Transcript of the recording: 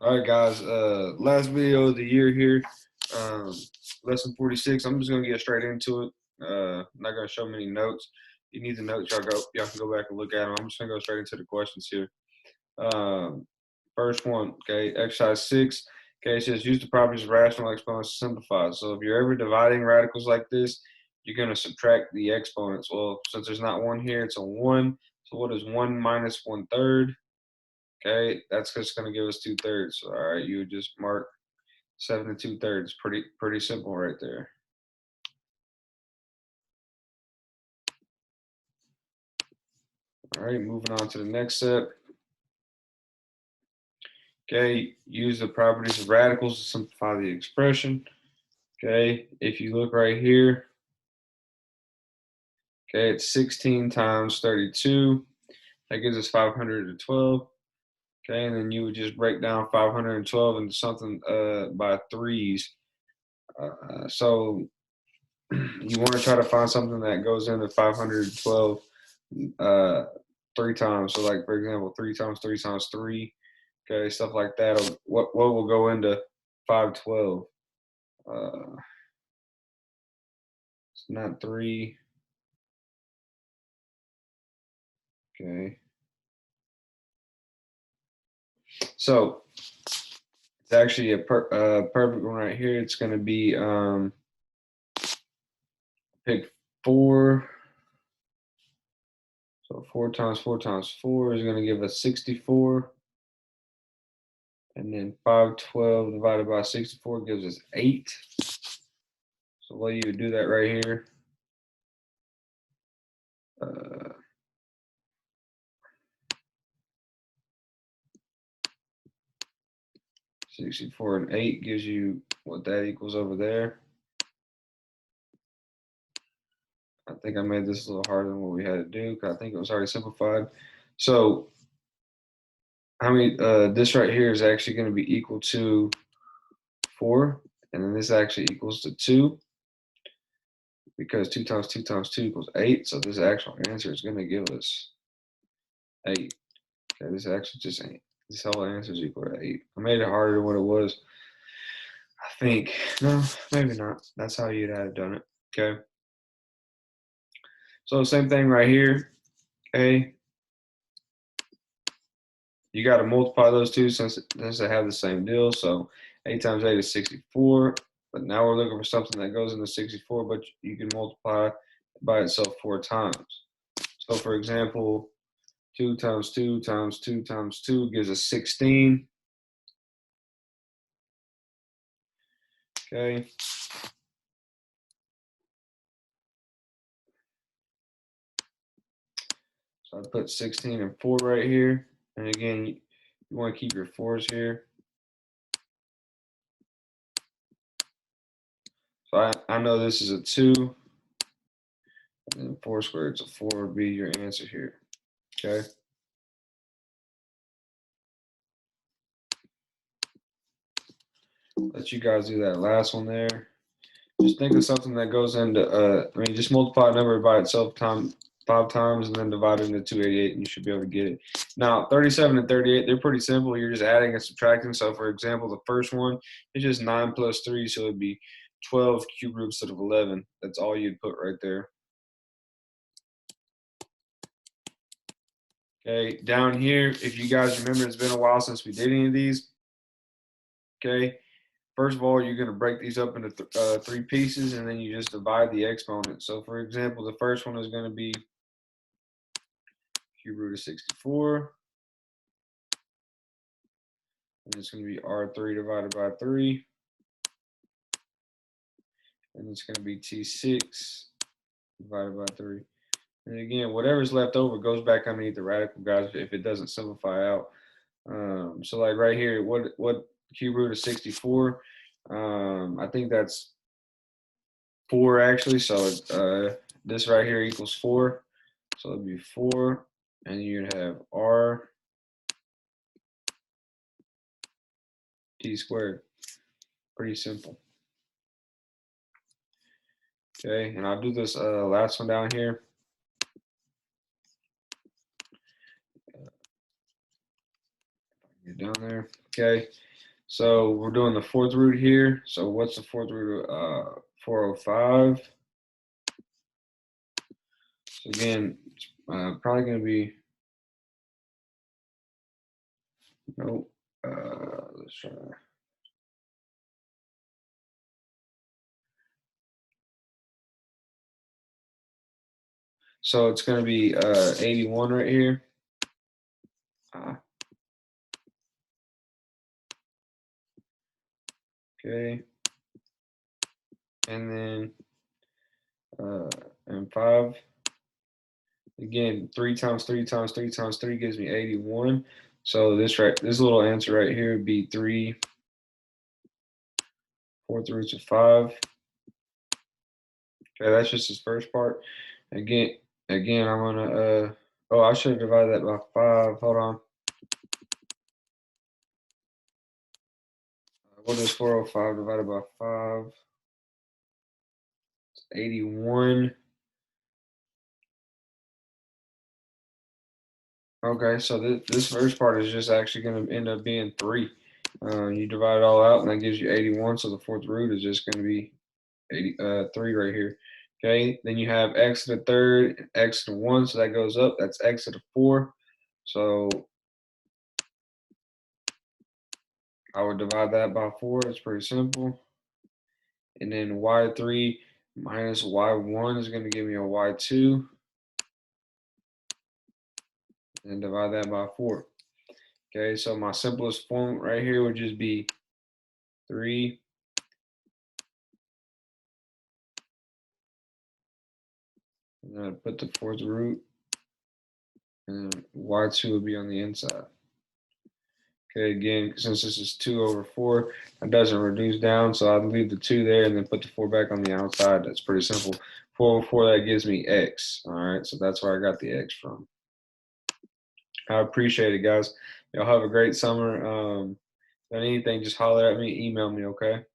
All right, guys. Last video of the year here. Lesson 46. I'm just gonna get straight into it. I'm not gonna show many notes. If you need the notes, y'all can go back and look at them. I'm just gonna go straight into the questions here. Um, First one, okay, exercise 6. Okay, it says use the properties of rational exponents to simplify. So if you're ever dividing radicals like this, you're gonna subtract the exponents. Well, since there's not one here, it's a 1. So what is 1 minus 1/3? Okay, that's just going to give us 2/3. So, all right, you would just mark 7 and 2/3. Pretty simple right there. All right, moving on to the next step. Okay, use the properties of radicals to simplify the expression. Okay, if you look right here, okay, it's 16 times 32. That gives us 512. Okay, and then you would just break down 512 into something by threes. So you want to try to find something that goes into 512 3 times. So, like for example, 3 times 3 times 3. Okay, stuff like that. What will go into 512? It's not 3. Okay, so it's actually a perfect one right here. It's going to be pick 4. So 4 times 4 times 4 is going to give us 64. And then 512 divided by 64 gives us 8. So what you would do that right here. 64 and 8 gives you what that equals over there. I think I made this a little harder than what we had to do because I think it was already simplified. So this right here is actually going to be equal to 4, and then this actually equals to 2 because 2 times 2 times 2 equals 8. So this actual answer is going to give us 8. Okay, this actually just ain't. This whole answer is equal to 8. I made it harder than what it was. I think. No, maybe not. That's how you'd have done it. Okay. So same thing right here. Okay. You got to multiply those two since they have the same deal. So 8 times 8 is 64. But now we're looking for something that goes into 64, but you can multiply by itself 4 times. So for example, 2 times 2 times 2 times 2 gives us 16. Okay. So I put 16 and 4 right here. And again, you want to keep your 4s here. So I know this is a 2. And then 4 squared, so 4 would be your answer here. Okay. Let you guys do that last one there. Just think of something that goes into, just multiply a number by itself 5 times and then divide it into 288 and you should be able to get it. Now, 37 and 38, they're pretty simple. You're just adding and subtracting. So, for example, the first one is just 9 plus 3, so it'd be 12 cube roots instead of 11. That's all you'd put right there. Okay, down here, if you guys remember, it's been a while since we did any of these. Okay, first of all, you're going to break these up into 3 pieces, and then you just divide the exponents. So, for example, the first one is going to be cube root of 64. And it's going to be R3 divided by 3. And it's going to be T6 divided by 3. And again, whatever's left over goes back underneath the radical, guys, if it doesn't simplify out. So like right here, what cube root of 64? I think that's 4 actually. So this right here equals 4. So it'd be 4. And you'd have R T squared. Pretty simple. Okay, and I'll do this last one down here. Get down there. Okay. So we're doing the fourth root here. So what's the fourth root of 405? So again, it's probably going to be, nope. Let's try. So it's going to be 81 right here. Okay. And then and 5. Again, 3 times 3 times 3 times 3 gives me 81. So this little answer right here would be 3 fourth roots of 5. Okay, that's just his first part. Again, I'm gonna oh, I should have divided that by 5. Hold on. What is 405 divided by 5? It's 81. Okay, so this first part is just actually going to end up being 3. You divide it all out, and that gives you 81. So the fourth root is just going to be 3 right here. Okay, then you have x to the third, x to the 1, so that goes up. That's x to the 4. So I would divide that by 4. It's pretty simple. And then y3 minus y1 is going to give me a y2. And divide that by 4. Okay, so my simplest form right here would just be 3 and then put the fourth root, and y2 would be on the inside. Okay, again, since this is 2 over 4, it doesn't reduce down, so I'll leave the 2 there and then put the 4 back on the outside. That's pretty simple. 4 over 4, that gives me x. All right, so that's where I got the x from. I appreciate it, guys. Y'all have a great summer. If anything, just holler at me, email me, okay?